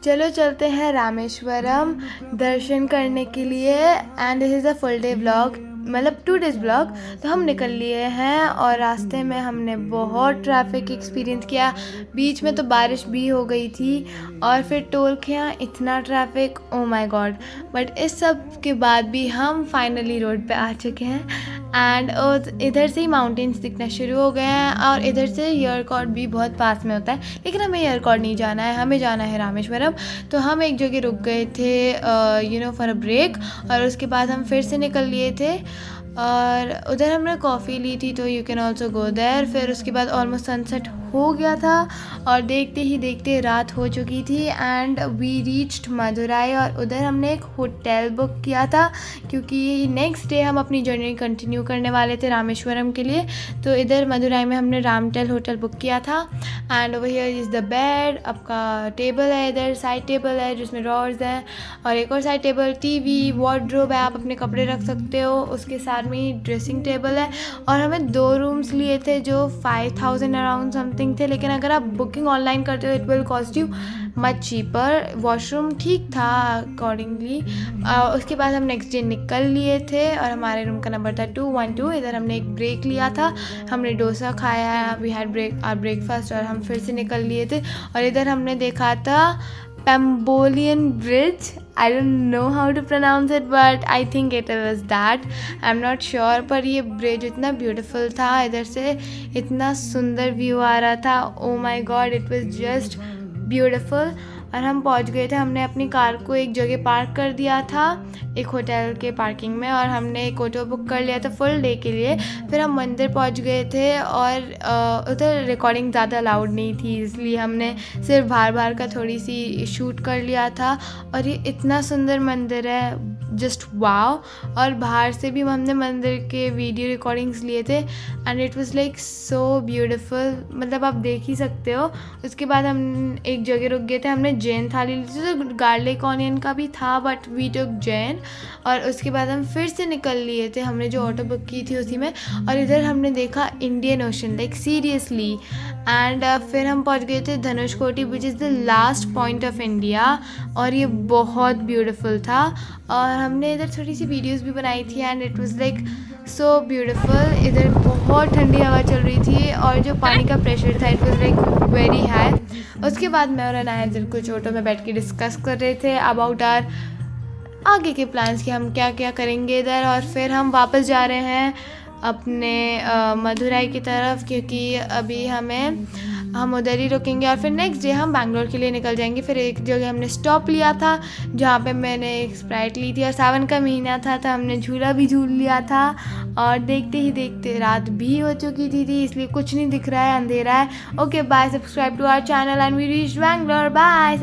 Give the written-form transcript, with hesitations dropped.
चलो चलते हैं रामेश्वरम दर्शन करने के लिए। And this is a full day vlog, मतलब 2 डेज़ व्लॉग। तो हम निकल लिए हैं और रास्ते में हमने बहुत ट्रैफिक एक्सपीरियंस किया। बीच में तो बारिश भी हो गई थी और फिर टोल के यहाँ इतना traffic, oh my God. But इस सब के बाद भी हम फाइनली रोड पे आ चुके हैं। एंड इधर से ही माउंटेन्स दिखना शुरू हो गए हैं और इधर से एयरकॉर्ड भी बहुत पास में होता है, लेकिन हमें एयरकॉर्ड नहीं जाना है, हमें जाना है रामेश्वरम। तो हम एक जगह रुक गए थे फॉर अ ब्रेक, और उसके बाद हम फिर से निकल लिए थे और उधर हमने कॉफ़ी ली थी, तो you can also go there. फिर उसके बाद ऑलमोस्ट सनसेट हो गया था और देखते ही देखते रात हो चुकी थी एंड वी रीच्ड मदुराई। और उधर हमने एक होटल बुक किया था क्योंकि नेक्स्ट डे हम अपनी जर्नी कंटिन्यू करने वाले थे रामेश्वरम के लिए। तो इधर मदुराई में हमने रामटेल होटल बुक किया था। And over here is the bed, आपका टेबल है, इधर साइड टेबल है जिसमें ड्रॉर्स हैं, और एक और साइड टेबल, टीवी, वार्डरोब है, आप अपने कपड़े रख सकते हो। उसके साथ में ही ड्रेसिंग टेबल है। और हमें 2 रूम्स लिए थे जो 5000 अराउंड समथिंग थे, लेकिन अगर आप बुकिंग ऑनलाइन करते हो it will cost you much cheaper. Washroom ठीक था अकॉर्डिंगली। उसके बाद हम नेक्स्ट डे निकल लिए थे और हमारे रूम का नंबर था 212। इधर हमने एक ब्रेक लिया था, हमने डोसा खाया, वी हैड ब्रेकफास्ट, और हम फिर से निकल लिए थे। और इधर हमने देखा था पेम्बोलियन bridge. I don't know how to pronounce it but I think it was that, I am not sure. पर ये ब्रिज इतना ब्यूटीफुल था, इधर से इतना सुंदर व्यू आ रहा था, oh my God, it was just beautiful. और हम पहुंच गए थे, हमने अपनी कार को एक जगह पार्क कर दिया था एक होटल के पार्किंग में, और हमने एक ऑटो बुक कर लिया था फुल डे के लिए। फिर हम मंदिर पहुंच गए थे और उधर रिकॉर्डिंग ज़्यादा अलाउड नहीं थी, इसलिए हमने सिर्फ बाहर का थोड़ी सी शूट कर लिया था। और ये इतना सुंदर मंदिर है, जस्ट वाव। और बाहर से भी हमने मंदिर के वीडियो रिकॉर्डिंग्स लिए थे and it was like so beautiful, मतलब आप देख ही सकते हो। उसके बाद हम एक जगह रुक गए थे, हमने जैन थाली ली थी, तो गार्लिक ऑनियन का भी था बट वी टुक जैन। और उसके बाद हम फिर से निकल लिए थे, हमने जो ऑटो बुक की थी उसी में। और इधर हमने देखा Indian ocean, like seriously. And फिर हम पहुंच गए थे Dhanushkodi which is the last point of India, और ये बहुत ब्यूटीफुल था। और हमने इधर थोड़ी सी वीडियोस भी बनाई थी and it was like so beautiful. इधर बहुत ठंडी हवा चल रही थी और जो पानी का प्रेशर था it was like very high. उसके बाद मैं और अनाया इधर कुछ ऑटो में बैठ के डिस्कस कर रहे थे अबाउट आर आगे के प्लान्स कि हम क्या क्या करेंगे इधर। और फिर हम वापस जा रहे हैं अपने मदुराई की तरफ, क्योंकि अभी हम उधर ही रुकेंगे और फिर नेक्स्ट डे हम बैंगलोर के लिए निकल जाएंगे। फिर एक जगह हमने स्टॉप लिया था जहाँ पे मैंने एक स्प्राइट ली थी, और सावन का महीना था तो हमने झूला भी झूल लिया था। और देखते ही देखते रात भी हो चुकी थी इसलिए कुछ नहीं दिख रहा है, अंधेरा है। Okay bye, subscribe to our channel and we reach Bangalore, bye.